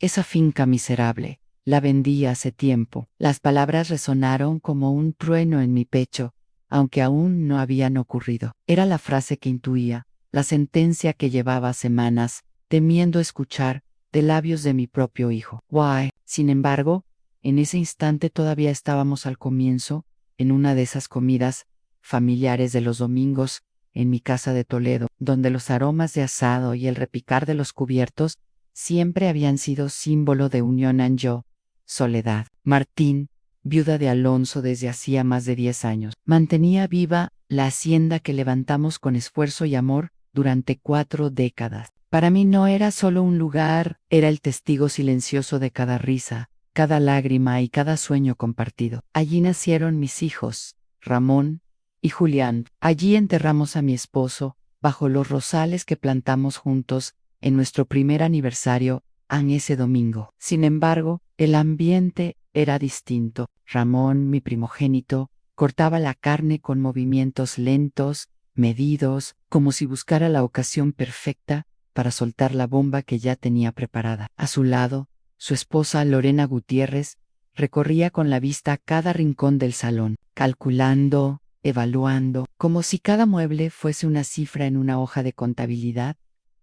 Esa finca miserable. La vendí hace tiempo. Las palabras resonaron como un trueno en mi pecho, aunque aún no habían ocurrido. Era la frase que intuía, la sentencia que llevaba semanas, temiendo escuchar, de labios de mi propio hijo. Why? Sin embargo, en ese instante todavía estábamos al comienzo, en una de esas comidas familiares de los domingos, en mi casa de Toledo, donde los aromas de asado y el repicar de los cubiertos siempre habían sido símbolo de unión. Yo, Soledad Martín, viuda de Alonso desde hacía más de 10 años, mantenía viva la hacienda que levantamos con esfuerzo y amor durante 4 décadas. Para mí no era solo un lugar, era el testigo silencioso de cada risa, cada lágrima y cada sueño compartido. Allí nacieron mis hijos, Ramón y Julián. Allí enterramos a mi esposo, bajo los rosales que plantamos juntos en nuestro primer aniversario ese domingo. Sin embargo, el ambiente era distinto. Ramón, mi primogénito, cortaba la carne con movimientos lentos, medidos, como si buscara la ocasión perfecta para soltar la bomba que ya tenía preparada. A su lado, su esposa Lorena Gutiérrez recorría con la vista cada rincón del salón, calculando, evaluando, como si cada mueble fuese una cifra en una hoja de contabilidad.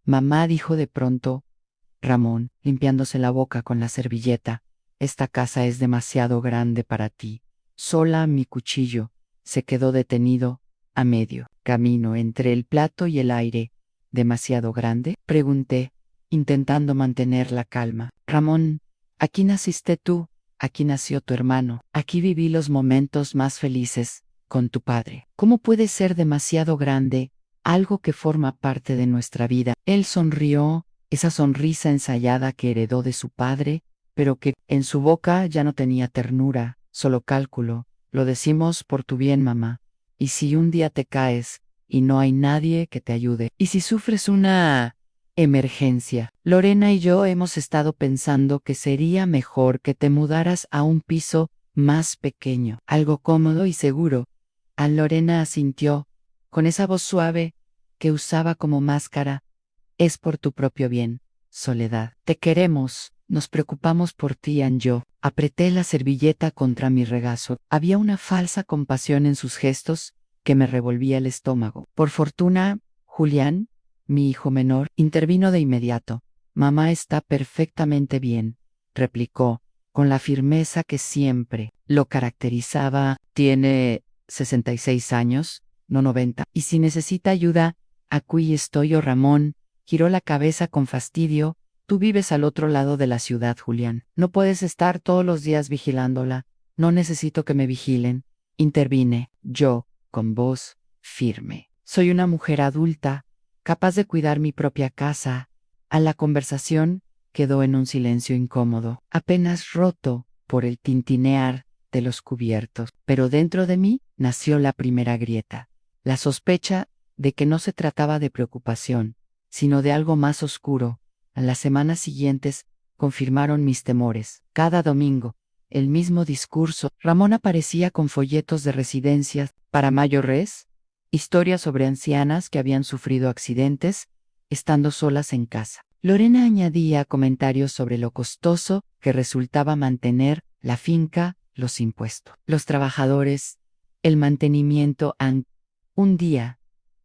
Mamá dijo de pronto: Ramón, limpiándose la boca con la servilleta, esta casa es demasiado grande para ti. Sola mi cuchillo se quedó detenido a medio camino entre el plato y el aire. ¿Demasiado grande?, pregunté, intentando mantener la calma. Ramón, aquí naciste tú, aquí nació tu hermano, aquí viví los momentos más felices con tu padre. ¿Cómo puede ser demasiado grande algo que forma parte de nuestra vida? Él sonrió, esa sonrisa ensayada que heredó de su padre, pero que en su boca ya no tenía ternura, solo cálculo. Lo decimos por tu bien, mamá. ¿Y si un día te caes y no hay nadie que te ayude? ¿Y si sufres una emergencia? Lorena y yo hemos estado pensando que sería mejor que te mudaras a un piso más pequeño, algo cómodo y seguro. Lorena asintió, con esa voz suave que usaba como máscara. Es por tu propio bien, Soledad. Te queremos, nos preocupamos por ti. Yo apreté la servilleta contra mi regazo. Había una falsa compasión en sus gestos que me revolvía el estómago. Por fortuna, Julián, mi hijo menor, intervino de inmediato. Mamá está perfectamente bien, replicó, con la firmeza que siempre lo caracterizaba. Tiene 66 años, no 90, y si necesita ayuda, aquí estoy yo. Ramón giró la cabeza con fastidio. Tú vives al otro lado de la ciudad, Julián. No puedes estar todos los días vigilándola. No necesito que me vigilen. Intervine, yo, con voz firme. Soy una mujer adulta, capaz de cuidar mi propia casa. La conversación quedó en un silencio incómodo, apenas roto por el tintinear de los cubiertos. Pero dentro de mí nació la primera grieta, la sospecha de que no se trataba de preocupación, sino de algo más oscuro. Las semanas siguientes confirmaron mis temores. Cada domingo, el mismo discurso. Ramón aparecía con folletos de residencias para mayores, historias sobre ancianas que habían sufrido accidentes, estando solas en casa. Lorena añadía comentarios sobre lo costoso que resultaba mantener la finca, los impuestos, los trabajadores, el mantenimiento. Un día,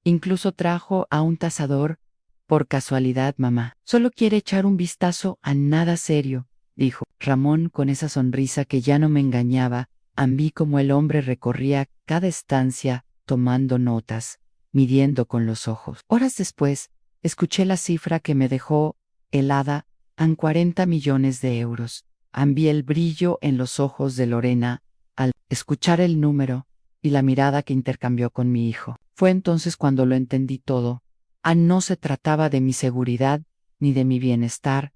incluso trajo a un tasador. Por casualidad, mamá. Solo quiere echar un vistazo. A nada serio, dijo Ramón con esa sonrisa que ya no me engañaba. Vi como el hombre recorría cada estancia, tomando notas, midiendo con los ojos. Horas después, escuché la cifra que me dejó helada. 40 millones de euros. Vi el brillo en los ojos de Lorena al escuchar el número y la mirada que intercambió con mi hijo. Fue entonces cuando lo entendí todo. No se trataba de mi seguridad ni de mi bienestar.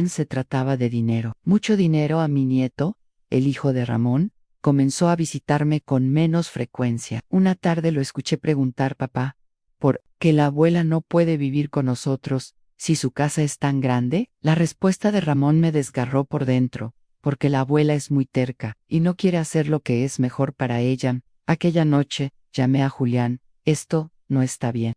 Se trataba de dinero. Mucho dinero. A mi nieto, el hijo de Ramón, comenzó a visitarme con menos frecuencia. Una tarde lo escuché preguntar: papá, ¿por qué la abuela no puede vivir con nosotros si su casa es tan grande? La respuesta de Ramón me desgarró por dentro, porque la abuela es muy terca y no quiere hacer lo que es mejor para ella. Aquella noche llamé a Julián. Esto no está bien.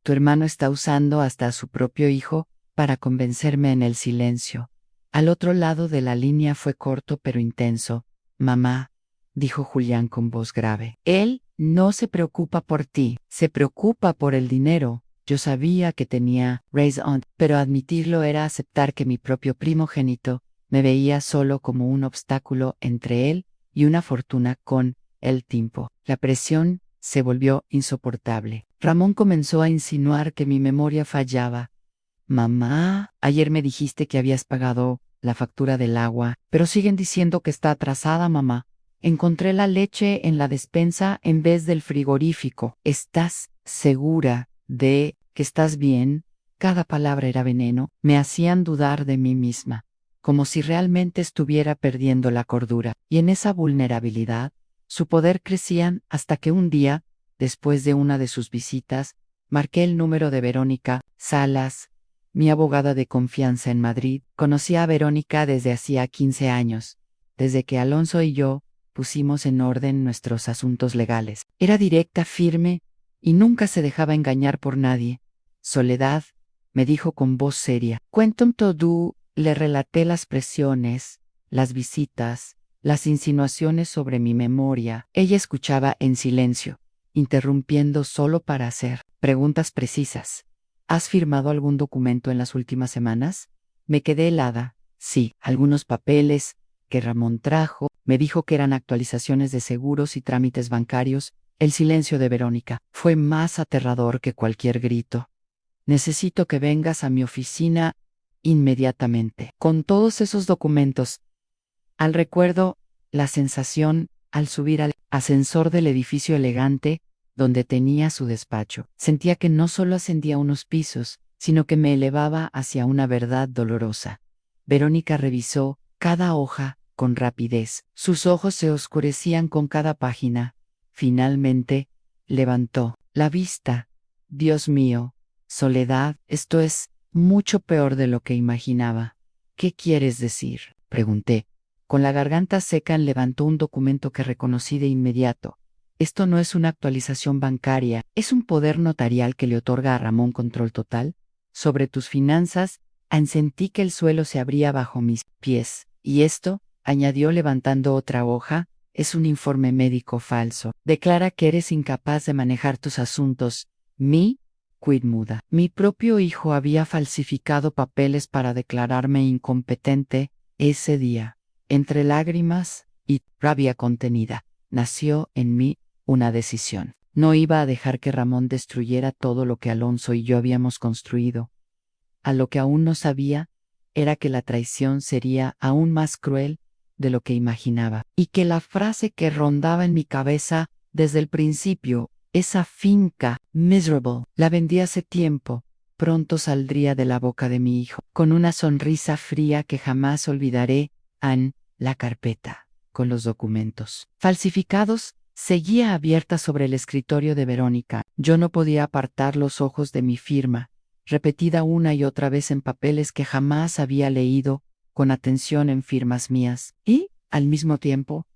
Tu hermano está usando hasta a su propio hijo para convencerme en el silencio. Al otro lado de la línea fue corto pero intenso. Mamá, dijo Julián con voz grave. Él no se preocupa por ti, se preocupa por el dinero. Yo sabía que tenía raison, pero admitirlo era aceptar que mi propio primogénito me veía solo como un obstáculo entre él y una fortuna con el tiempo. La presión se volvió insoportable. Ramón comenzó a insinuar que mi memoria fallaba. Mamá, ayer me dijiste que habías pagado la factura del agua, pero siguen diciendo que está atrasada, mamá. Encontré la leche en la despensa en vez del frigorífico. ¿Estás segura de que estás bien? Cada palabra era veneno. Me hacían dudar de mí misma, como si realmente estuviera perdiendo la cordura. Y en esa vulnerabilidad, su poder crecía hasta que un día, después de una de sus visitas, marqué el número de Verónica Salas, mi abogada de confianza en Madrid. Conocía a Verónica desde hacía 15 años, desde que Alonso y yo pusimos en orden nuestros asuntos legales. Era directa, firme, y nunca se dejaba engañar por nadie. Soledad, me dijo con voz seria. Cuéntame todo. Le relaté las presiones, las visitas, las insinuaciones sobre mi memoria. Ella escuchaba en silencio, interrumpiendo solo para hacer preguntas precisas. ¿Has firmado algún documento en las últimas semanas? Me quedé helada. Sí, algunos papeles que Ramón trajo. Me dijo que eran actualizaciones de seguros y trámites bancarios. El silencio de Verónica fue más aterrador que cualquier grito. Necesito que vengas a mi oficina inmediatamente, con todos esos documentos. Al recuerdo, la sensación, al subir al ascensor del edificio elegante, donde tenía su despacho, sentía que no solo ascendía unos pisos, sino que me elevaba hacia una verdad dolorosa. Verónica revisó cada hoja con rapidez. Sus ojos se oscurecían con cada página. Finalmente, levantó la vista. Dios mío, Soledad, esto es mucho peor de lo que imaginaba. ¿Qué quieres decir?, pregunté. Con la garganta seca levantó un documento que reconocí de inmediato. Esto no es una actualización bancaria, es un poder notarial que le otorga a Ramón control total sobre tus finanzas. Sentí que el suelo se abría bajo mis pies. Y esto, añadió levantando otra hoja, es un informe médico falso. Declara que eres incapaz de manejar tus asuntos. Quid muda. Mi propio hijo había falsificado papeles para declararme incompetente. Ese día, entre lágrimas y rabia contenida, nació en mí una decisión. No iba a dejar que Ramón destruyera todo lo que Alonso y yo habíamos construido. A lo que aún no sabía era que la traición sería aún más cruel de lo que imaginaba, y que la frase que rondaba en mi cabeza desde el principio, esa finca miserable, la vendí hace tiempo, pronto saldría de la boca de mi hijo, con una sonrisa fría que jamás olvidaré. La carpeta, con los documentos falsificados, seguía abierta sobre el escritorio de Verónica. Yo no podía apartar los ojos de mi firma, repetida una y otra vez en papeles que jamás había leído con atención en firmas mías, y, al mismo tiempo,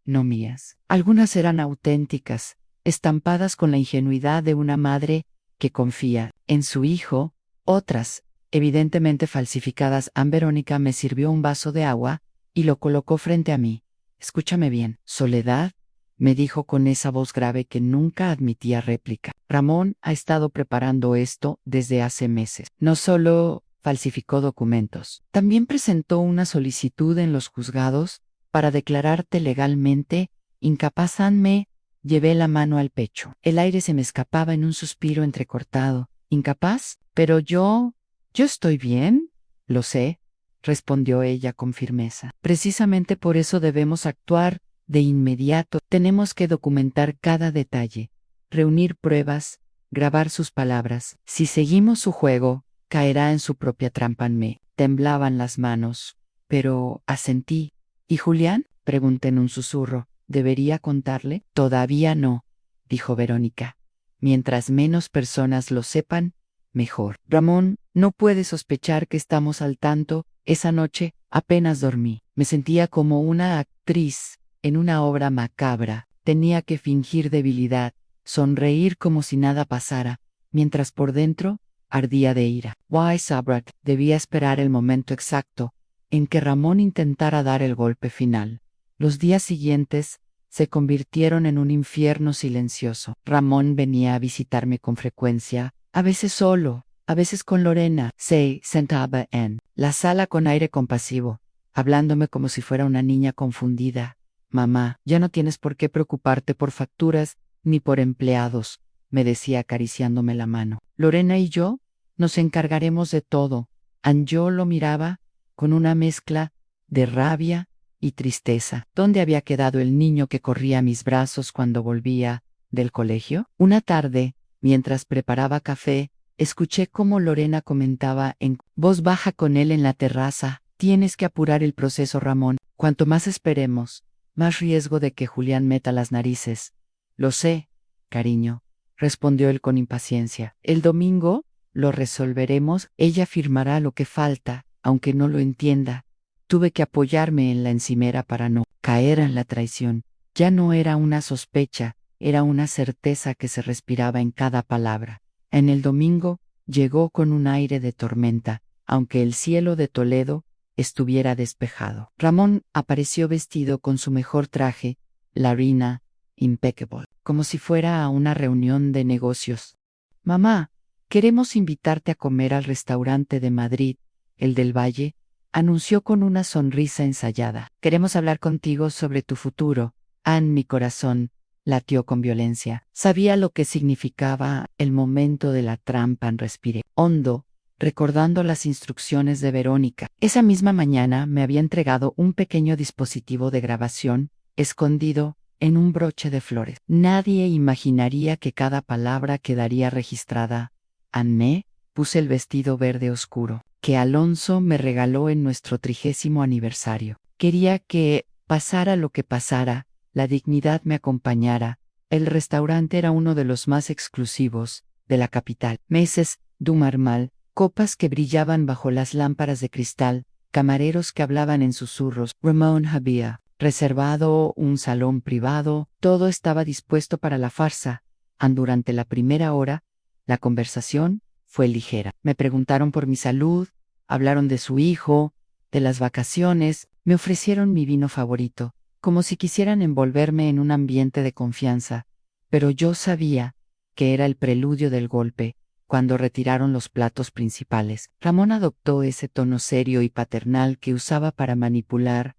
no mías. Algunas eran auténticas, estampadas con la ingenuidad de una madre que confía en su hijo. Otras, evidentemente falsificadas. Verónica me sirvió un vaso de agua y lo colocó frente a mí. Escúchame bien, Soledad, me dijo con esa voz grave que nunca admitía réplica. Ramón ha estado preparando esto desde hace meses. No solo falsificó documentos, también presentó una solicitud en los juzgados para declararte legalmente incapaz. Me llevé la mano al pecho. El aire se me escapaba en un suspiro entrecortado. ¿Incapaz? Pero yo estoy bien. Lo sé, respondió ella con firmeza. Precisamente por eso debemos actuar de inmediato. Tenemos que documentar cada detalle, reunir pruebas, grabar sus palabras. Si seguimos su juego, caerá en su propia trampa. Me temblaban las manos, pero asentí. ¿Y Julián?, pregunté en un susurro. ¿Debería contarle? Todavía no, dijo Verónica. Mientras menos personas lo sepan, mejor. Ramón no puede sospechar que estamos al tanto. Esa noche apenas dormí. Me sentía como una actriz en una obra macabra. Tenía que fingir debilidad, sonreír como si nada pasara, mientras por dentro ardía de ira. Why Sabrat debía esperar el momento exacto en que Ramón intentara dar el golpe final. Los días siguientes se convirtieron en un infierno silencioso. Ramón venía a visitarme con frecuencia, a veces solo, a veces con Lorena. Se sentaba en la sala con aire compasivo, hablándome como si fuera una niña confundida. Mamá, ya no tienes por qué preocuparte por facturas ni por empleados, me decía acariciándome la mano. Lorena y yo nos encargaremos de todo. Anjo lo miraba con una mezcla de rabia y tristeza. ¿Dónde había quedado el niño que corría a mis brazos cuando volvía del colegio? Una tarde, mientras preparaba café, escuché cómo Lorena comentaba en voz baja con él en la terraza: tienes que apurar el proceso, Ramón. Cuanto más esperemos, más riesgo de que Julián meta las narices. Lo sé, cariño, respondió él con impaciencia. El domingo lo resolveremos, ella firmará lo que falta, aunque no lo entienda. Tuve que apoyarme en la encimera para no caer en la traición. Ya no era una sospecha, era una certeza que se respiraba en cada palabra. En el domingo llegó con un aire de tormenta, aunque el cielo de Toledo estuviera despejado. Ramón apareció vestido con su mejor traje, la reina impeccable, como si fuera a una reunión de negocios. Mamá, queremos invitarte a comer al restaurante de Madrid, el del Valle, anunció con una sonrisa ensayada. Queremos hablar contigo sobre tu futuro. Mi corazón latió con violencia. Sabía lo que significaba el momento de la trampa. Respiré hondo, recordando las instrucciones de Verónica. Esa misma mañana me había entregado un pequeño dispositivo de grabación, escondido en un broche de flores. Nadie imaginaría que cada palabra quedaría registrada. Anne, puse el vestido verde oscuro que Alonso me regaló en nuestro 30º aniversario. Quería que, pasara lo que pasara, la dignidad me acompañara. El restaurante era uno de los más exclusivos de la capital. Meses du Marmal, copas que brillaban bajo las lámparas de cristal, camareros que hablaban en susurros. Ramón había reservado un salón privado, todo estaba dispuesto para la farsa. Durante la primera hora, la conversación fue ligera. Me preguntaron por mi salud, hablaron de su hijo, de las vacaciones, me ofrecieron mi vino favorito, como si quisieran envolverme en un ambiente de confianza, pero yo sabía que era el preludio del golpe, cuando retiraron los platos principales. Ramón adoptó ese tono serio y paternal que usaba para manipular.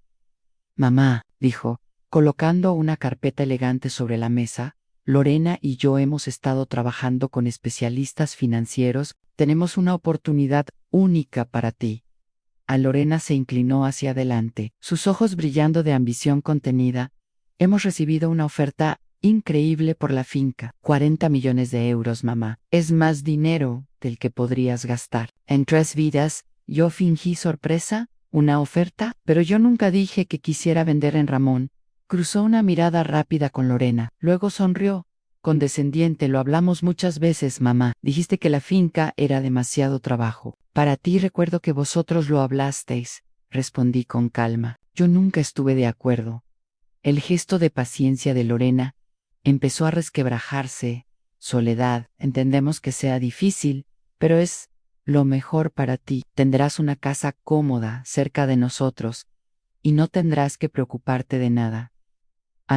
Mamá, dijo, colocando una carpeta elegante sobre la mesa, Lorena y yo hemos estado trabajando con especialistas financieros, tenemos una oportunidad única para ti. Lorena se inclinó hacia adelante, sus ojos brillando de ambición contenida. Hemos recibido una oferta increíble por la finca. 40 millones de euros, mamá. Es más dinero del que podrías gastar. En 3 vidas, yo fingí sorpresa, una oferta, pero yo nunca dije que quisiera vender en Ramón. Cruzó una mirada rápida con Lorena, luego sonrió. Condescendiente, lo hablamos muchas veces, mamá. Dijiste que la finca era demasiado trabajo. Para ti recuerdo que vosotros lo hablasteis, respondí con calma. Yo nunca estuve de acuerdo. El gesto de paciencia de Lorena empezó a resquebrajarse. Soledad, entendemos que sea difícil, pero es lo mejor para ti. Tendrás una casa cómoda cerca de nosotros y no tendrás que preocuparte de nada.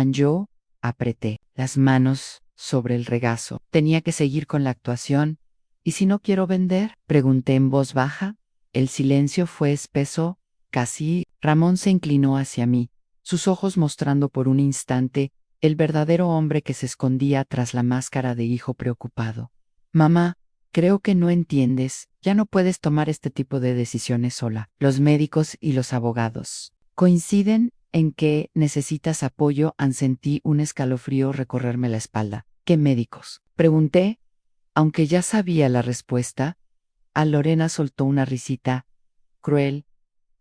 Yo apreté las manos sobre el regazo. Tenía que seguir con la actuación. ¿Y si no quiero vender?, pregunté en voz baja. El silencio fue espeso, casi. Ramón se inclinó hacia mí, sus ojos mostrando por un instante el verdadero hombre que se escondía tras la máscara de hijo preocupado. Mamá, creo que no entiendes, ya no puedes tomar este tipo de decisiones sola. Los médicos y los abogados coinciden en que necesitas apoyo. Sentí un escalofrío recorrerme la espalda. ¿Qué médicos?, pregunté, aunque ya sabía la respuesta. Lorena soltó una risita cruel.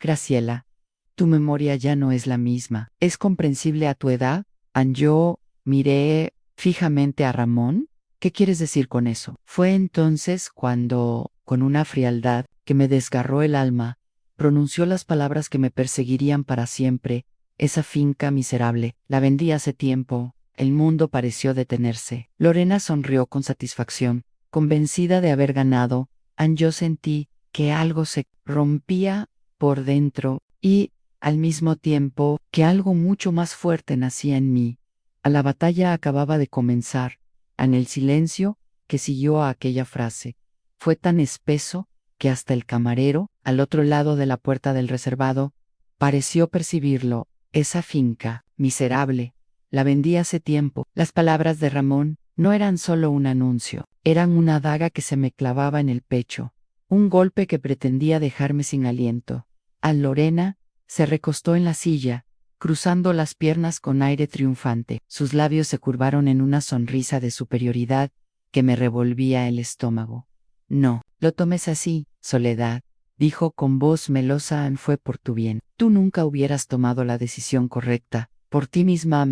Graciela, tu memoria ya no es la misma. ¿Es comprensible a tu edad? Yo miré fijamente a Ramón. ¿Qué quieres decir con eso? Fue entonces cuando, con una frialdad que me desgarró el alma, pronunció las palabras que me perseguirían para siempre. Esa finca miserable, la vendí hace tiempo. El mundo pareció detenerse. Lorena sonrió con satisfacción, convencida de haber ganado. Yo sentí que algo se rompía por dentro. y, al mismo tiempo, que algo mucho más fuerte nacía en mí. La batalla acababa de comenzar. En el silencio que siguió a aquella frase, fue tan espeso que hasta el camarero, al otro lado de la puerta del reservado, pareció percibirlo. Esa finca, miserable, la vendí hace tiempo. Las palabras de Ramón no eran solo un anuncio, eran una daga que se me clavaba en el pecho, un golpe que pretendía dejarme sin aliento. Lorena se recostó en la silla, cruzando las piernas con aire triunfante. Sus labios se curvaron en una sonrisa de superioridad que me revolvía el estómago. No, lo tomes así, Soledad, dijo con voz melosa, fue por tu bien. Tú nunca hubieras tomado la decisión correcta. Por ti misma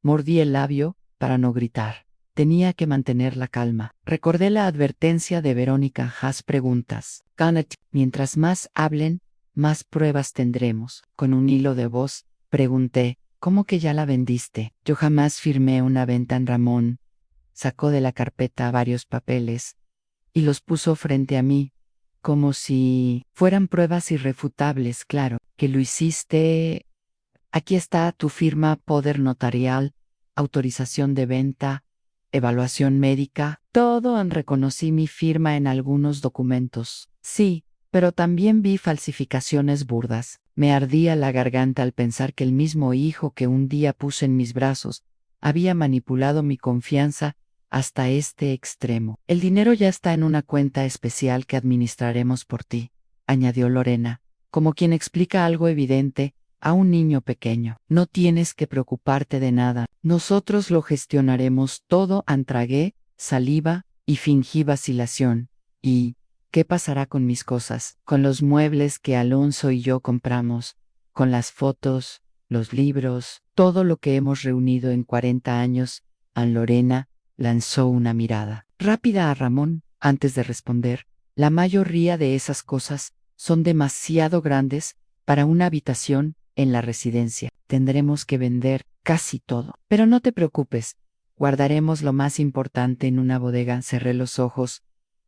mordí el labio para no gritar. Tenía que mantener la calma. Recordé la advertencia de Verónica. Haz preguntas. Kenneth, mientras más hablen, más pruebas tendremos. Con un hilo de voz, pregunté, ¿cómo que ya la vendiste? Yo jamás firmé una venta en Ramón. Sacó de la carpeta varios papeles y los puso frente a mí, como si fueran pruebas irrefutables. Claro, que lo hiciste. Aquí está tu firma, poder notarial, autorización de venta, evaluación médica, todo. Reconocí mi firma en algunos documentos. Sí, pero también vi falsificaciones burdas. Me ardía la garganta al pensar que el mismo hijo que un día puse en mis brazos había manipulado mi confianza hasta este extremo. El dinero ya está en una cuenta especial que administraremos por ti, añadió Lorena, como quien explica algo evidente a un niño pequeño. No tienes que preocuparte de nada, nosotros lo gestionaremos todo. Tragué saliva y fingí vacilación. ¿Y qué pasará con mis cosas? Con los muebles que Alonso y yo compramos, con las fotos, los libros, todo lo que hemos reunido en 40 años. Lorena lanzó una mirada rápida a Ramón antes de responder. La mayoría de esas cosas son demasiado grandes para una habitación en la residencia. Tendremos que vender casi todo. Pero no te preocupes, guardaremos lo más importante en una bodega. Cerré los ojos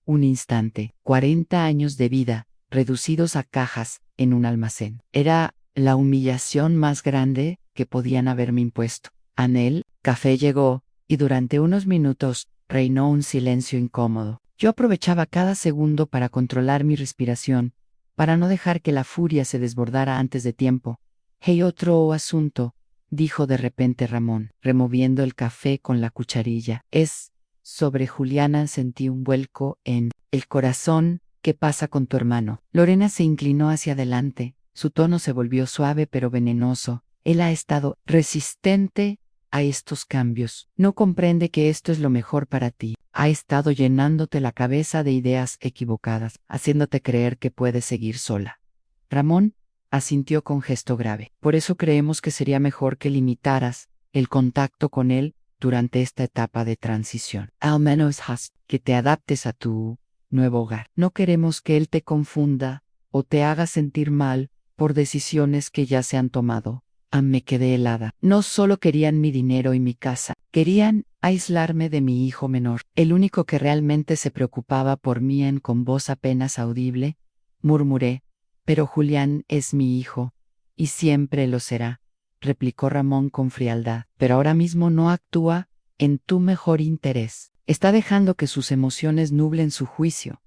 un instante. 40 años de vida, reducidos a cajas en un almacén. Era la humillación más grande que podían haberme impuesto. El café llegó, y durante unos minutos reinó un silencio incómodo. Yo aprovechaba cada segundo para controlar mi respiración, para no dejar que la furia se desbordara antes de tiempo. Hey, otro asunto, dijo de repente Ramón, removiendo el café con la cucharilla. Es sobre Juliana. Sentí un vuelco en el corazón. ¿Qué pasa con tu hermano? Lorena se inclinó hacia adelante, su tono se volvió suave pero venenoso. Él ha estado resistente a estos cambios. No comprende que esto es lo mejor para ti. Ha estado llenándote la cabeza de ideas equivocadas, haciéndote creer que puedes seguir sola. Ramón asintió con gesto grave. Por eso creemos que sería mejor que limitaras el contacto con él durante esta etapa de transición. Al menos que te adaptes a tu nuevo hogar. No queremos que él te confunda o te haga sentir mal por decisiones que ya se han tomado. Me quedé helada. No solo querían mi dinero y mi casa, querían aislarme de mi hijo menor, el único que realmente se preocupaba por mí. Con voz apenas audible, murmuré, pero Julián es mi hijo, y siempre lo será, replicó Ramón con frialdad, pero ahora mismo no actúa en tu mejor interés. Está dejando que sus emociones nublen su juicio.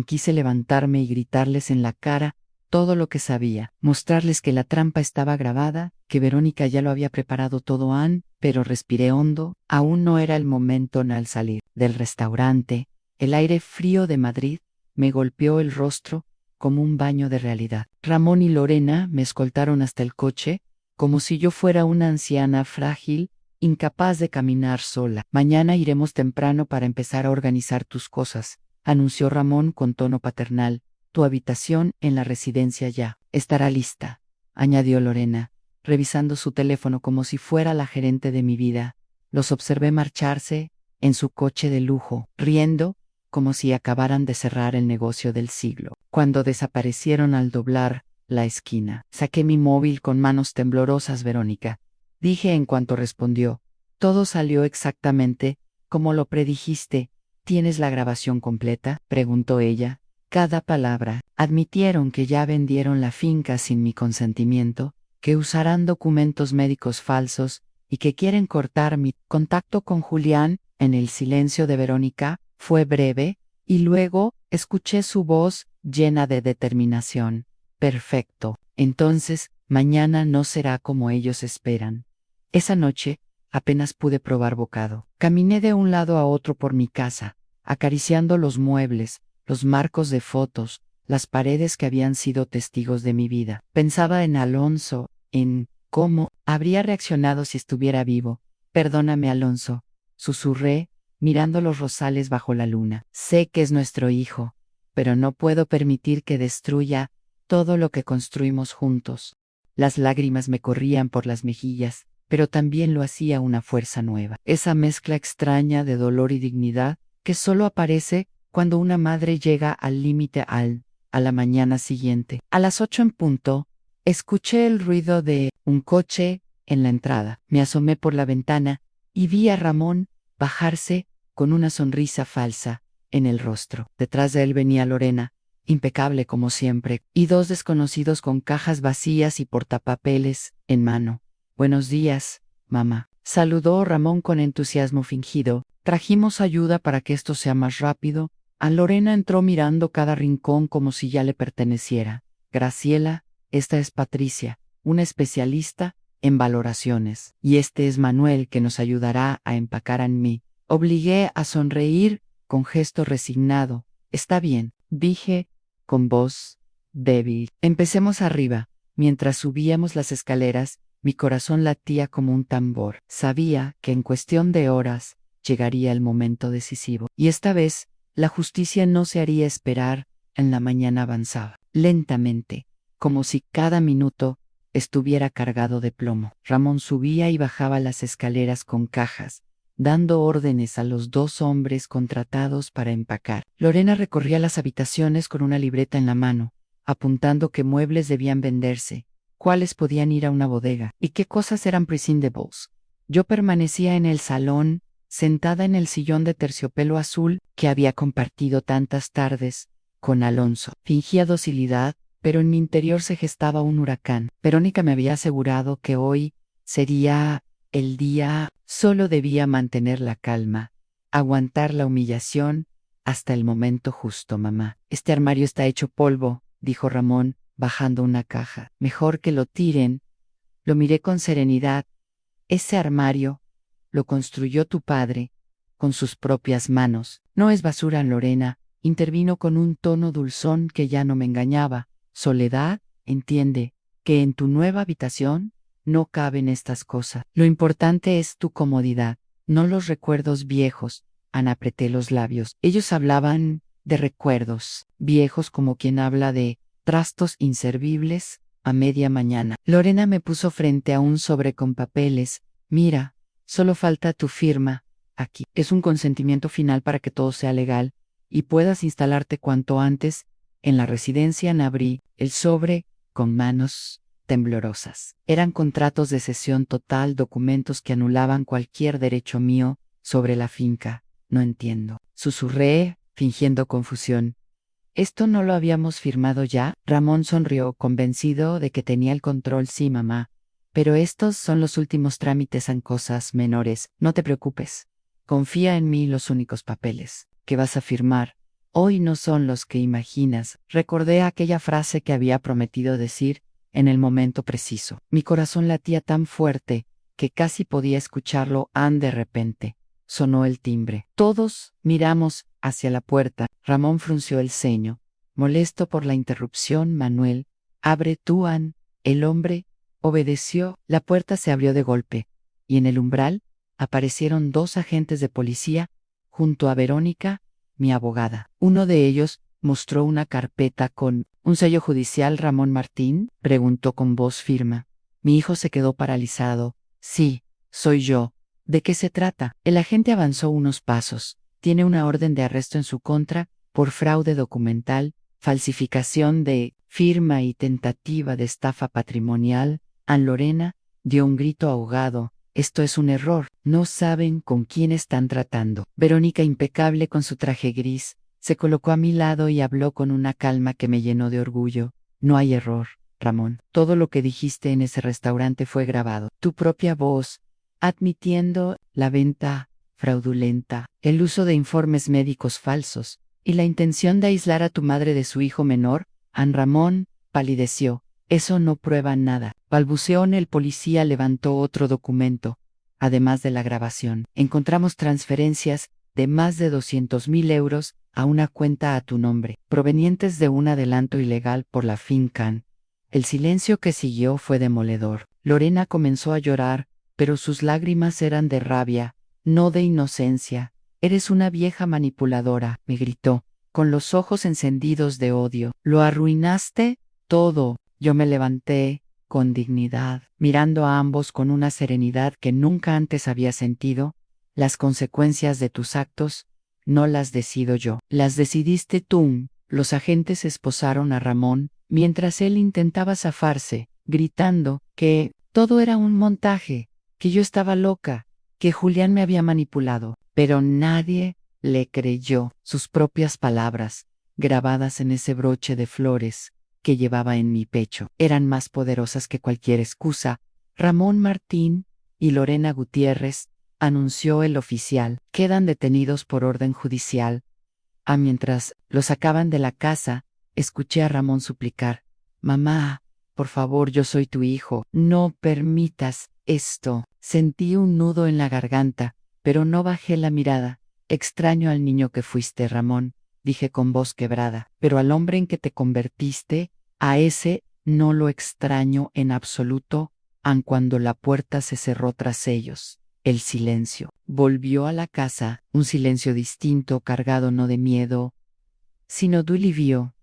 Quise levantarme y gritarles en la cara todo lo que sabía, mostrarles que la trampa estaba grabada, que Verónica ya lo había preparado todo. Pero respiré hondo. Aún no era el momento. Al salir del restaurante, el aire frío de Madrid me golpeó el rostro como un baño de realidad. Ramón y Lorena me escoltaron hasta el coche, como si yo fuera una anciana frágil, incapaz de caminar sola. Mañana iremos temprano para empezar a organizar tus cosas, anunció Ramón con tono paternal. Tu habitación en la residencia ya estará lista, añadió Lorena, revisando su teléfono como si fuera la gerente de mi vida. Los observé marcharse en su coche de lujo, riendo como si acabaran de cerrar el negocio del siglo. Cuando desaparecieron al doblar la esquina, saqué mi móvil con manos temblorosas. Verónica, dije en cuanto respondió, todo salió exactamente como lo predijiste. ¿Tienes la grabación completa?, preguntó ella, cada palabra. Admitieron que ya vendieron la finca sin mi consentimiento, que usarán documentos médicos falsos y que quieren cortar mi contacto con Julián. En el silencio de Verónica fue breve, y luego escuché su voz llena de determinación. Perfecto. Entonces, mañana no será como ellos esperan. Esa noche, apenas pude probar bocado. Caminé de un lado a otro por mi casa, acariciando los muebles, los marcos de fotos, las paredes que habían sido testigos de mi vida. Pensaba en Alonso, en cómo habría reaccionado si estuviera vivo. Perdóname, Alonso, susurré, mirando los rosales bajo la luna. Sé que es nuestro hijo, pero no puedo permitir que destruya todo lo que construimos juntos. Las lágrimas me corrían por las mejillas, pero también lo hacía una fuerza nueva. Esa mezcla extraña de dolor y dignidad que solo aparece cuando una madre llega al límite a la mañana siguiente. A las 8 en punto, escuché el ruido de un coche en la entrada. Me asomé por la ventana y vi a Ramón bajarse con una sonrisa falsa en el rostro. Detrás de él venía Lorena, impecable como siempre, y dos desconocidos con cajas vacías y portapapeles en mano. Buenos días, mamá. Saludó Ramón con entusiasmo fingido. Trajimos ayuda para que esto sea más rápido. A Lorena entró mirando cada rincón como si ya le perteneciera. Graciela, esta es Patricia, una especialista en valoraciones. Y este es Manuel, que nos ayudará a empacar en mí. Obligué a sonreír con gesto resignado. Está bien, dije, con voz débil. Empecemos arriba. Mientras subíamos las escaleras, mi corazón latía como un tambor. Sabía que en cuestión de horas llegaría el momento decisivo. Y esta vez, la justicia no se haría esperar. En la mañana avanzaba, lentamente, como si cada minuto estuviera cargado de plomo. Ramón subía y bajaba las escaleras con cajas, dando órdenes a los dos hombres contratados para empacar. Lorena recorría las habitaciones con una libreta en la mano, apuntando qué muebles debían venderse, cuáles podían ir a una bodega y qué cosas eran prescindibles. Yo permanecía en el salón, sentada en el sillón de terciopelo azul que había compartido tantas tardes con Alonso. Fingía docilidad, pero en mi interior se gestaba un huracán. Verónica me había asegurado que hoy sería el día. Solo debía mantener la calma, aguantar la humillación hasta el momento justo, mamá. Este armario está hecho polvo, dijo Ramón, bajando una caja. Mejor que lo tiren. Lo miré con serenidad. Ese armario lo construyó tu padre con sus propias manos. No es basura, Lorena, intervino con un tono dulzón que ya no me engañaba. Soledad, entiende que en tu nueva habitación no caben estas cosas. Lo importante es tu comodidad, no los recuerdos viejos. Ana, apreté los labios. Ellos hablaban de recuerdos viejos como quien habla de trastos inservibles a media mañana. Lorena me puso frente a un sobre con papeles. Mira, solo falta tu firma. Aquí es un consentimiento final para que todo sea legal y puedas instalarte cuanto antes en la residencia. Abrí el sobre con manos temblorosas. Eran contratos de cesión total, documentos que anulaban cualquier derecho mío sobre la finca. No entiendo. Susurré, fingiendo confusión. ¿Esto no lo habíamos firmado ya? Ramón sonrió, convencido de que tenía el control. Sí, mamá. Pero estos son los últimos trámites, en cosas menores. No te preocupes. Confía en mí. Los únicos papeles que vas a firmar hoy no son los que imaginas. Recordé aquella frase que había prometido decir en el momento preciso. Mi corazón latía tan fuerte que casi podía escucharlo. De repente sonó el timbre. Todos miramos hacia la puerta. Ramón frunció el ceño, molesto por la interrupción. Manuel, abre tú, Ann. El hombre obedeció. La puerta se abrió de golpe, y en el umbral aparecieron dos agentes de policía, junto a Verónica, mi abogada. Uno de ellos mostró una carpeta con un sello judicial. ¿Ramón Martín?, preguntó con voz firme. Mi hijo se quedó paralizado. Sí, soy yo. ¿De qué se trata? El agente avanzó unos pasos. Tiene una orden de arresto en su contra por fraude documental, falsificación de firma y tentativa de estafa patrimonial. Ann. Lorena dio un grito ahogado. Esto es un error. No saben con quién están tratando. Verónica, impecable con su traje gris, Se colocó a mi lado y habló con una calma que me llenó de orgullo. No hay error, Ramón. Todo lo que dijiste en ese restaurante fue grabado. Tu propia voz, admitiendo la venta fraudulenta, el uso de informes médicos falsos y la intención de aislar a tu madre de su hijo menor. An Ramón palideció. Eso no prueba nada. Balbuceó. El policía levantó otro documento. Además de la grabación, encontramos transferencias de más de 200.000 euros a una cuenta a tu nombre, provenientes de un adelanto ilegal por la FinCan. El silencio que siguió fue demoledor. Lorena comenzó a llorar, pero sus lágrimas eran de rabia, no de inocencia. Eres una vieja manipuladora, me gritó, con los ojos encendidos de odio. Lo arruinaste todo. Yo me levanté, con dignidad, mirando a ambos con una serenidad que nunca antes había sentido. Las consecuencias de tus actos no las decido yo, las decidiste tú. Los agentes esposaron a Ramón, mientras él intentaba zafarse, gritando que todo era un montaje, que yo estaba loca, que Julián me había manipulado. Pero nadie le creyó. Sus propias palabras, grabadas en ese broche de flores que llevaba en mi pecho, eran más poderosas que cualquier excusa. Ramón Martín y Lorena Gutiérrez, anunció el oficial, quedan detenidos por orden judicial. Mientras los sacaban de la casa, escuché a Ramón suplicar: mamá, por favor, yo soy tu hijo, no permitas esto. Sentí un nudo en la garganta, pero no bajé la mirada. Extraño al niño que fuiste, Ramón, dije con voz quebrada, pero al hombre en que te convertiste, a ese no lo extraño en absoluto. Cuando la puerta se cerró tras ellos, el silencio volvió a la casa, un silencio distinto, cargado no de miedo, sino de alivio.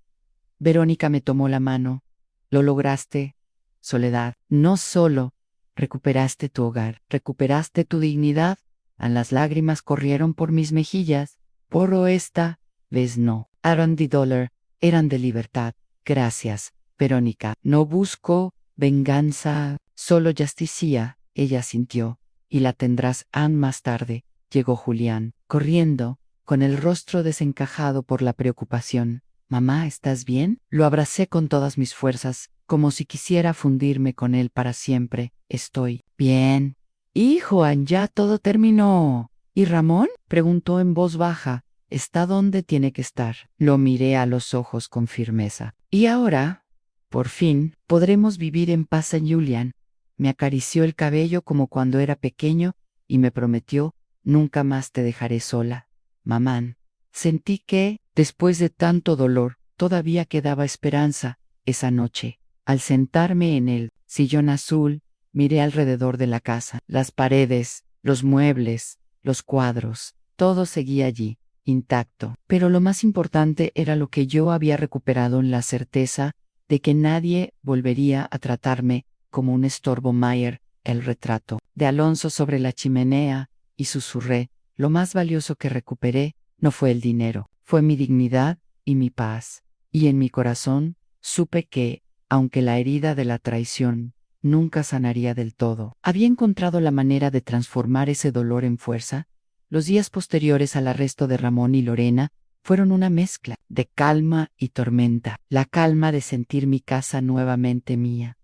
Verónica me tomó la mano. Lo lograste, Soledad. No solo recuperaste tu hogar, recuperaste tu dignidad. Las lágrimas corrieron por mis mejillas. Pero esta vez no. Eran de dolor, eran de libertad. Gracias, Verónica. No busco venganza, solo justicia. Ella sintió. Y la tendrás. Más tarde llegó Julián, corriendo, con el rostro desencajado por la preocupación. Mamá, ¿estás bien? Lo abracé con todas mis fuerzas, como si quisiera fundirme con él para siempre. Estoy bien. Hijo, ya todo terminó. ¿Y Ramón? Preguntó en voz baja. Está donde tiene que estar. Lo miré a los ojos con firmeza. Y ahora, por fin, podremos vivir en paz, Julián. Me acarició el cabello como cuando era pequeño y me prometió: nunca más te dejaré sola, mamán. Sentí que, después de tanto dolor, todavía quedaba esperanza. Esa noche, al sentarme en el sillón azul, miré alrededor de la casa. Las paredes, los muebles, los cuadros, todo seguía allí, intacto. Pero lo más importante era lo que yo había recuperado en la certeza de que nadie volvería a tratarme como un estorbo. Mayer, el retrato de Alonso sobre la chimenea, y susurré: lo más valioso que recuperé no fue el dinero, fue mi dignidad y mi paz. Y en mi corazón supe que, aunque la herida de la traición nunca sanaría del todo, había encontrado la manera de transformar ese dolor en fuerza. Los días posteriores al arresto de Ramón y Lorena fueron una mezcla de calma y tormenta. La calma de sentir mi casa nuevamente mía,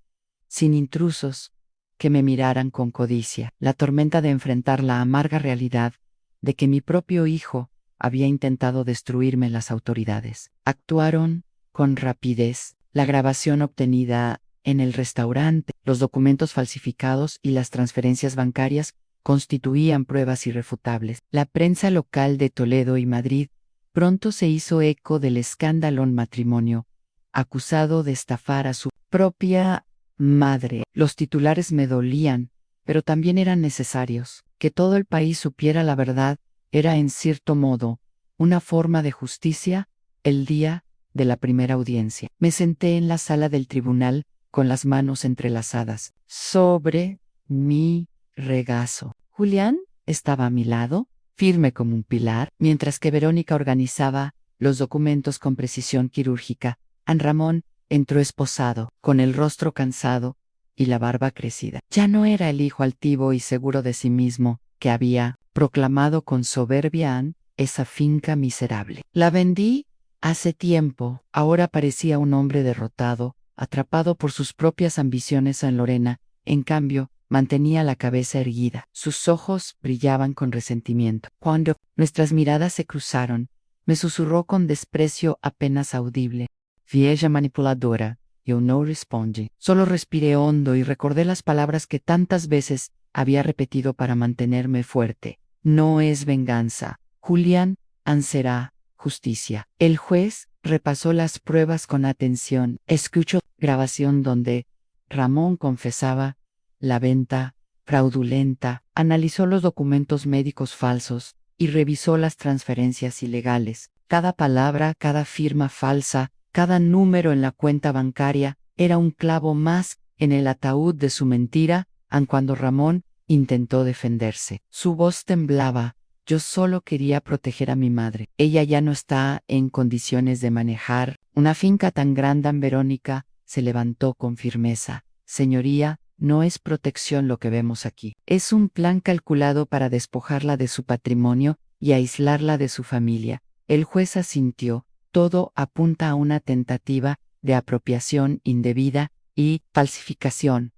sin intrusos que me miraran con codicia. La tormenta de enfrentar la amarga realidad de que mi propio hijo había intentado destruirme. Las autoridades actuaron con rapidez. La grabación obtenida en el restaurante, los documentos falsificados y las transferencias bancarias constituían pruebas irrefutables. La prensa local de Toledo y Madrid pronto se hizo eco del escándalo matrimonio, acusado de estafar a su propia madre. Los titulares me dolían, pero también eran necesarios. Que todo el país supiera la verdad era, en cierto modo, una forma de justicia. El día de la primera audiencia, me senté en la sala del tribunal con las manos entrelazadas sobre mi regazo. Julián estaba a mi lado, firme como un pilar, mientras que Verónica organizaba los documentos con precisión quirúrgica. Ramón entró esposado, con el rostro cansado y la barba crecida. Ya no era el hijo altivo y seguro de sí mismo que había proclamado con soberbia esa finca miserable. La vendí hace tiempo. Ahora parecía un hombre derrotado, atrapado por sus propias ambiciones en Lorena. En cambio, mantenía la cabeza erguida. Sus ojos brillaban con resentimiento. Cuando nuestras miradas se cruzaron, me susurró con desprecio apenas audible: «Vieja manipuladora». Yo no respondí. Solo respiré hondo y recordé las palabras que tantas veces había repetido para mantenerme fuerte. No es venganza, Julián, será justicia. El juez repasó las pruebas con atención. Escuchó grabación donde Ramón confesaba la venta fraudulenta, analizó los documentos médicos falsos y revisó las transferencias ilegales. Cada palabra, cada firma falsa, cada número en la cuenta bancaria era un clavo más en el ataúd de su mentira, aun cuando Ramón intentó defenderse. Su voz temblaba. Yo solo quería proteger a mi madre. Ella ya no está en condiciones de manejar una finca tan grande. Verónica se levantó con firmeza. Señoría, no es protección lo que vemos aquí. Es un plan calculado para despojarla de su patrimonio y aislarla de su familia. El juez asintió. Todo apunta a una tentativa de apropiación indebida y falsificación.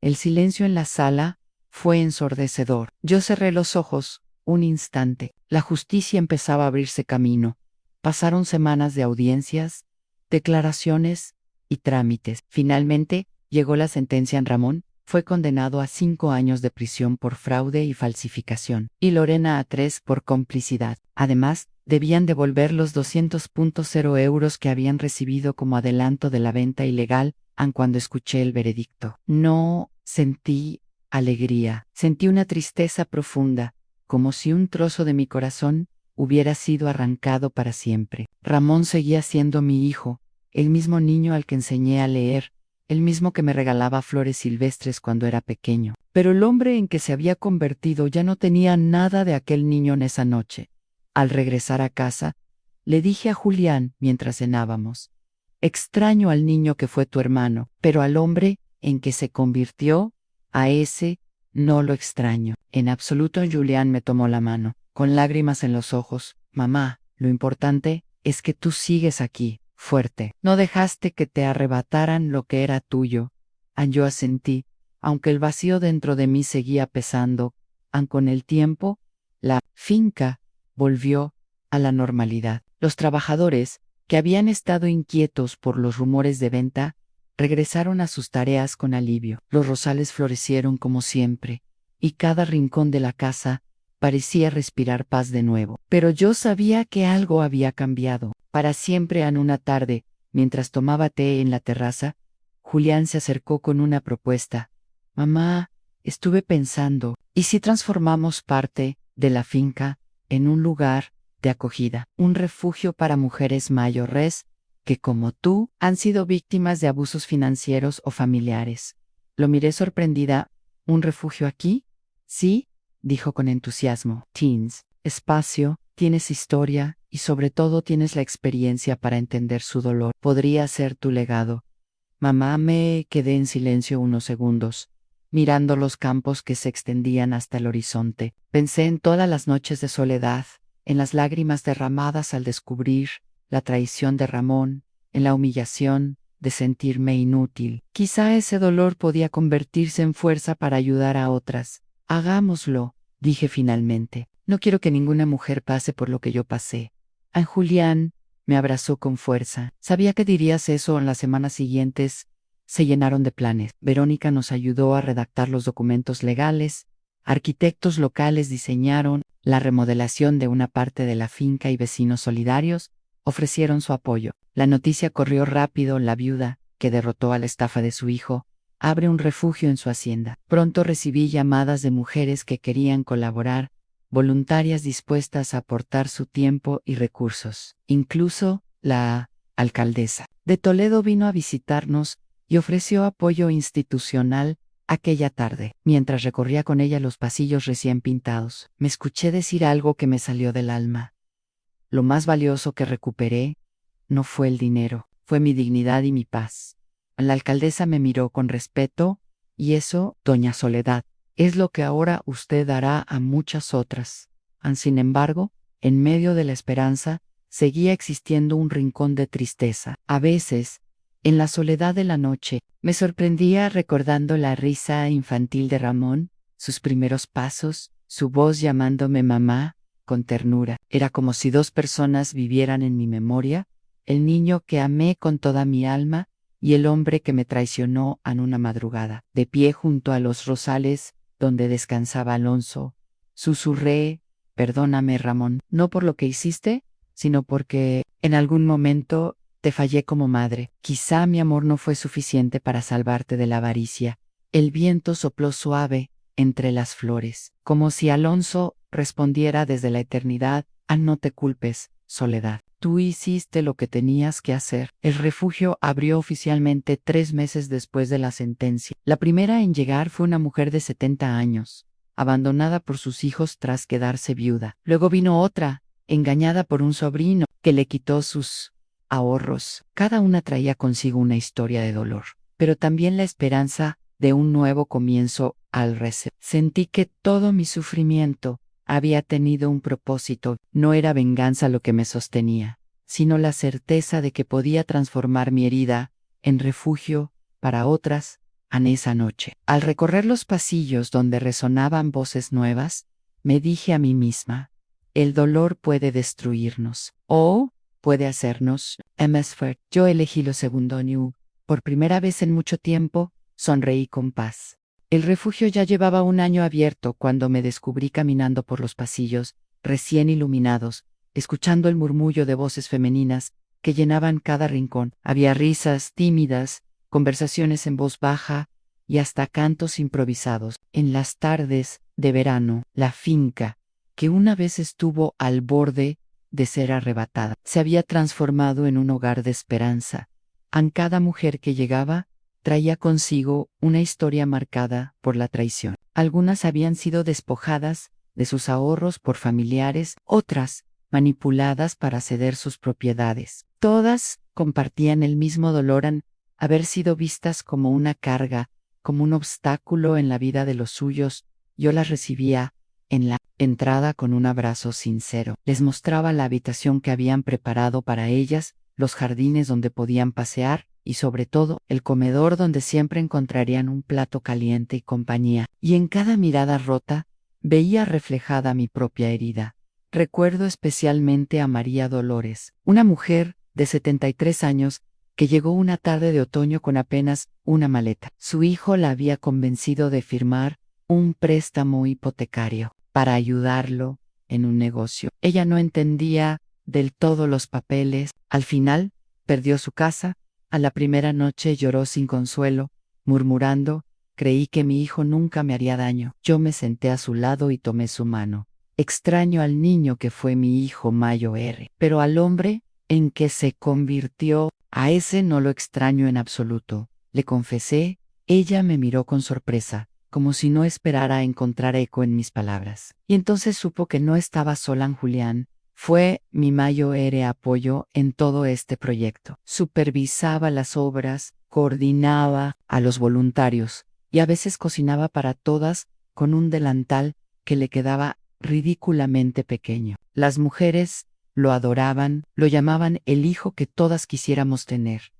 El silencio en la sala fue ensordecedor. Yo cerré los ojos un instante. La justicia empezaba a abrirse camino. Pasaron semanas de audiencias, declaraciones y trámites. Finalmente, llegó la sentencia en Ramón. Fue condenado a 5 años de prisión por fraude y falsificación, y Lorena a 3 por complicidad. Además, debían devolver los 200.0 euros que habían recibido como adelanto de la venta ilegal, aun cuando escuché el veredicto. No sentí alegría, sentí una tristeza profunda, como si un trozo de mi corazón hubiera sido arrancado para siempre. Ramón seguía siendo mi hijo, el mismo niño al que enseñé a leer, el mismo que me regalaba flores silvestres cuando era pequeño. Pero el hombre en que se había convertido ya no tenía nada de aquel niño en esa noche. Al regresar a casa, le dije a Julián mientras cenábamos: «Extraño al niño que fue tu hermano, pero al hombre en que se convirtió, a ese no lo extraño». En absoluto. Julián me tomó la mano, con lágrimas en los ojos. «Mamá, lo importante es que tú sigues aquí, fuerte. No dejaste que te arrebataran lo que era tuyo». Yo asentí, aunque el vacío dentro de mí seguía pesando. Con el tiempo, la finca volvió a la normalidad. Los trabajadores, que habían estado inquietos por los rumores de venta, regresaron a sus tareas con alivio. Los rosales florecieron como siempre, y cada rincón de la casa parecía respirar paz de nuevo. Pero yo sabía que algo había cambiado. Para siempre. En una tarde, mientras tomaba té en la terraza, Julián se acercó con una propuesta. «Mamá, estuve pensando, ¿y si transformamos parte de la finca en un lugar de acogida, un refugio para mujeres mayores que, como tú, han sido víctimas de abusos financieros o familiares?» Lo miré sorprendida. «¿Un refugio aquí?» «Sí», dijo con entusiasmo. «Tienes espacio, tienes historia y sobre todo tienes la experiencia para entender su dolor. Podría ser tu legado». Mamá. Me quedé en silencio unos segundos, mirando los campos que se extendían hasta el horizonte. Pensé en todas las noches de soledad, en las lágrimas derramadas al descubrir la traición de Ramón, en la humillación de sentirme inútil. Quizá ese dolor podía convertirse en fuerza para ayudar a otras. «Hagámoslo», dije finalmente. «No quiero que ninguna mujer pase por lo que yo pasé». Julián me abrazó con fuerza. «Sabía que dirías eso». En las semanas siguientes se llenaron de planes. Verónica nos ayudó a redactar los documentos legales, arquitectos locales diseñaron la remodelación de una parte de la finca y vecinos solidarios ofrecieron su apoyo. La noticia corrió rápido. La viuda, que derrotó a la estafa de su hijo, abre un refugio en su hacienda. Pronto recibí llamadas de mujeres que querían colaborar, voluntarias dispuestas a aportar su tiempo y recursos. Incluso la alcaldesa de Toledo vino a visitarnos y ofreció apoyo institucional aquella tarde. Mientras recorría con ella los pasillos recién pintados, me escuché decir algo que me salió del alma. Lo más valioso que recuperé no fue el dinero, fue mi dignidad y mi paz. La alcaldesa me miró con respeto. «Y eso, doña Soledad, es lo que ahora usted dará a muchas otras». Sin embargo, en medio de la esperanza, seguía existiendo un rincón de tristeza. A veces, en la soledad de la noche, me sorprendía recordando la risa infantil de Ramón, sus primeros pasos, su voz llamándome mamá, con ternura. Era como si dos personas vivieran en mi memoria, el niño que amé con toda mi alma y el hombre que me traicionó en una madrugada. De pie junto a los rosales donde descansaba Alonso, susurré: perdóname, Ramón, no por lo que hiciste, sino porque en algún momento te fallé como madre. Quizá mi amor no fue suficiente para salvarte de la avaricia. El viento sopló suave entre las flores, como si Alonso respondiera desde la eternidad: ah, no te culpes, Soledad. Tú hiciste lo que tenías que hacer. El refugio abrió oficialmente 3 meses después de la sentencia. La primera en llegar fue una mujer de 70 años, abandonada por sus hijos tras quedarse viuda. Luego vino otra, engañada por un sobrino, que le quitó sus ahorros. Cada una traía consigo una historia de dolor, pero también la esperanza de un nuevo comienzo al recibir. Sentí que todo mi sufrimiento había tenido un propósito. No era venganza lo que me sostenía, sino la certeza de que podía transformar mi herida en refugio para otras en esa noche. Al recorrer los pasillos donde resonaban voces nuevas, me dije a mí misma: el dolor puede destruirnos, o puede hacernos emerger. Yo elegí lo segundo. Por primera vez en mucho tiempo, sonreí con paz. El refugio ya llevaba un año abierto cuando me descubrí caminando por los pasillos, recién iluminados, escuchando el murmullo de voces femeninas que llenaban cada rincón. Había risas tímidas, conversaciones en voz baja y hasta cantos improvisados. En las tardes de verano, la finca, que una vez estuvo al borde de ser arrebatada, se había transformado en un hogar de esperanza. A cada mujer que llegaba traía consigo una historia marcada por la traición. Algunas habían sido despojadas de sus ahorros por familiares, otras manipuladas para ceder sus propiedades. Todas compartían el mismo dolor en haber sido vistas como una carga, como un obstáculo en la vida de los suyos. Yo las recibía en la entrada con un abrazo sincero. Les mostraba la habitación que habían preparado para ellas, los jardines donde podían pasear, y sobre todo, el comedor donde siempre encontrarían un plato caliente y compañía. Y en cada mirada rota, veía reflejada mi propia herida. Recuerdo especialmente a María Dolores, una mujer de 73 años, que llegó una tarde de otoño con apenas una maleta. Su hijo la había convencido de firmar un préstamo hipotecario para ayudarlo en un negocio. Ella no entendía del todo los papeles. Al final, perdió su casa. A la primera noche lloró sin consuelo, murmurando: creí que mi hijo nunca me haría daño. Yo me senté a su lado y tomé su mano. Extraño al niño que fue mi hijo Mayo R. Pero al hombre en que se convirtió, a ese no lo extraño en absoluto, le confesé. Ella me miró con sorpresa, como si no esperara encontrar eco en mis palabras. Y entonces supo que no estaba sola en Julián. Fue mi Mayo R apoyo en todo este proyecto. Supervisaba las obras, coordinaba a los voluntarios y a veces cocinaba para todas con un delantal que le quedaba ridículamente pequeño. Las mujeres lo adoraban, lo llamaban el hijo que todas quisiéramos tener.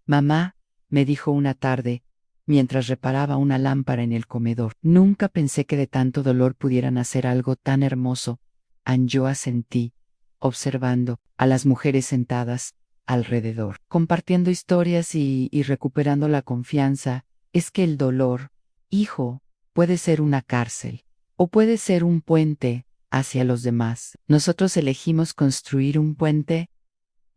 Mamá, me dijo una tarde, mientras reparaba una lámpara en el comedor, nunca pensé que de tanto dolor pudieran hacer algo tan hermoso. Yo asentí, observando a las mujeres sentadas alrededor, compartiendo historias y recuperando la confianza. Es que el dolor, hijo, puede ser una cárcel, o puede ser un puente hacia los demás. Nosotros elegimos construir un puente.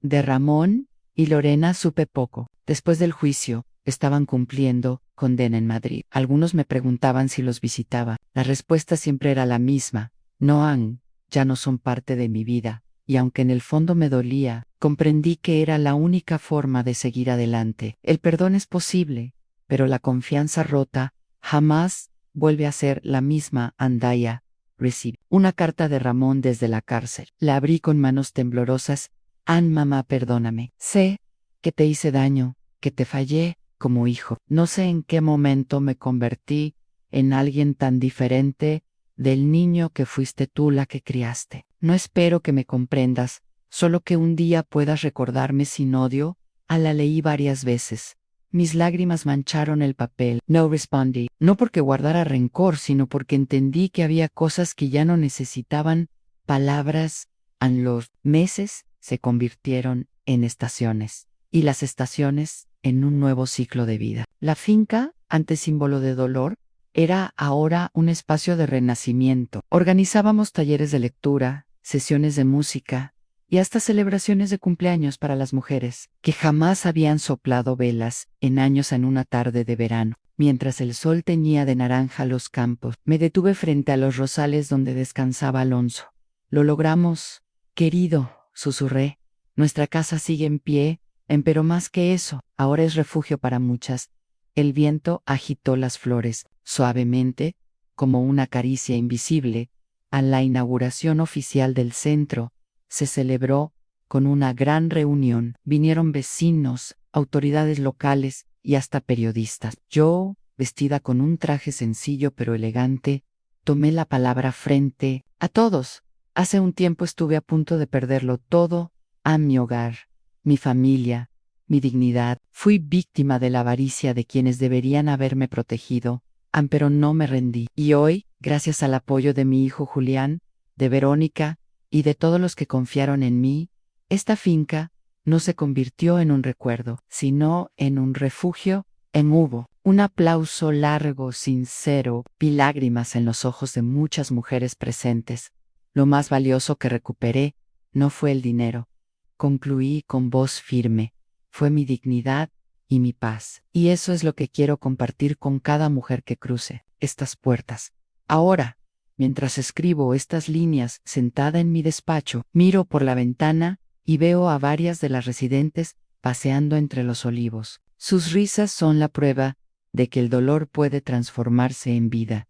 De Ramón y Lorena supe poco. Después del juicio, estaban cumpliendo condena en Madrid. Algunos me preguntaban si los visitaba. La respuesta siempre era la misma: no han, ya no son parte de mi vida. Y aunque en el fondo me dolía, comprendí que era la única forma de seguir adelante. El perdón es posible, pero la confianza rota jamás vuelve a ser la misma. Andaya, recibí una carta de Ramón desde la cárcel. La abrí con manos temblorosas. Mamá, perdóname. Sé que te hice daño, que te fallé como hijo. No sé en qué momento me convertí en alguien tan diferente del niño que fuiste tú la que criaste. No espero que me comprendas, solo que un día puedas recordarme sin odio. La leí varias veces. Mis lágrimas mancharon el papel. No respondí, no porque guardara rencor, sino porque entendí que había cosas que ya no necesitaban palabras. Los meses se convirtieron en estaciones, y las estaciones en un nuevo ciclo de vida. La finca, antes símbolo de dolor, era ahora un espacio de renacimiento. Organizábamos talleres de lectura, sesiones de música y hasta celebraciones de cumpleaños para las mujeres, que jamás habían soplado velas en años en una tarde de verano. Mientras el sol teñía de naranja los campos, me detuve frente a los rosales donde descansaba Alonso. Lo logramos, querido, susurré. Nuestra casa sigue en pie, pero más que eso, ahora es refugio para muchas. El viento agitó las flores, suavemente, como una caricia invisible. A la inauguración oficial del centro, se celebró con una gran reunión. Vinieron vecinos, autoridades locales y hasta periodistas. Yo, vestida con un traje sencillo pero elegante, tomé la palabra frente a todos. Hace un tiempo estuve a punto de perderlo todo, a mi hogar, mi familia, mi dignidad. Fui víctima de la avaricia de quienes deberían haberme protegido, pero no me rendí. Y hoy, gracias al apoyo de mi hijo Julián, de Verónica y de todos los que confiaron en mí, esta finca no se convirtió en un recuerdo, sino en un refugio. Hubo un aplauso largo, sincero, vi lágrimas en los ojos de muchas mujeres presentes. Lo más valioso que recuperé no fue el dinero. Concluí con voz firme. Fue mi dignidad y mi paz. Y eso es lo que quiero compartir con cada mujer que cruce estas puertas. Ahora, mientras escribo estas líneas sentada en mi despacho, miro por la ventana y veo a varias de las residentes paseando entre los olivos. Sus risas son la prueba de que el dolor puede transformarse en vida.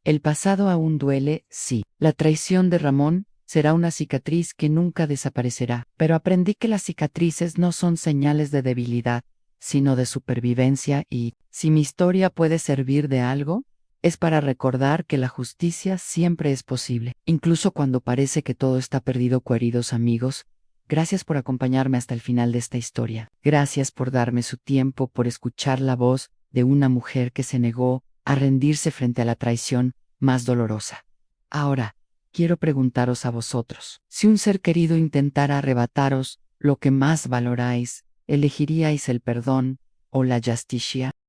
El pasado aún duele, sí. La traición de Ramón será una cicatriz que nunca desaparecerá, pero aprendí que las cicatrices no son señales de debilidad, sino de supervivencia y, si mi historia puede servir de algo, es para recordar que la justicia siempre es posible, incluso cuando parece que todo está perdido. Queridos amigos, gracias por acompañarme hasta el final de esta historia. Gracias por darme su tiempo, por escuchar la voz de una mujer que se negó a rendirse frente a la traición más dolorosa. Ahora, quiero preguntaros a vosotros, si un ser querido intentara arrebataros lo que más valoráis, ¿elegiríais el perdón o la justicia?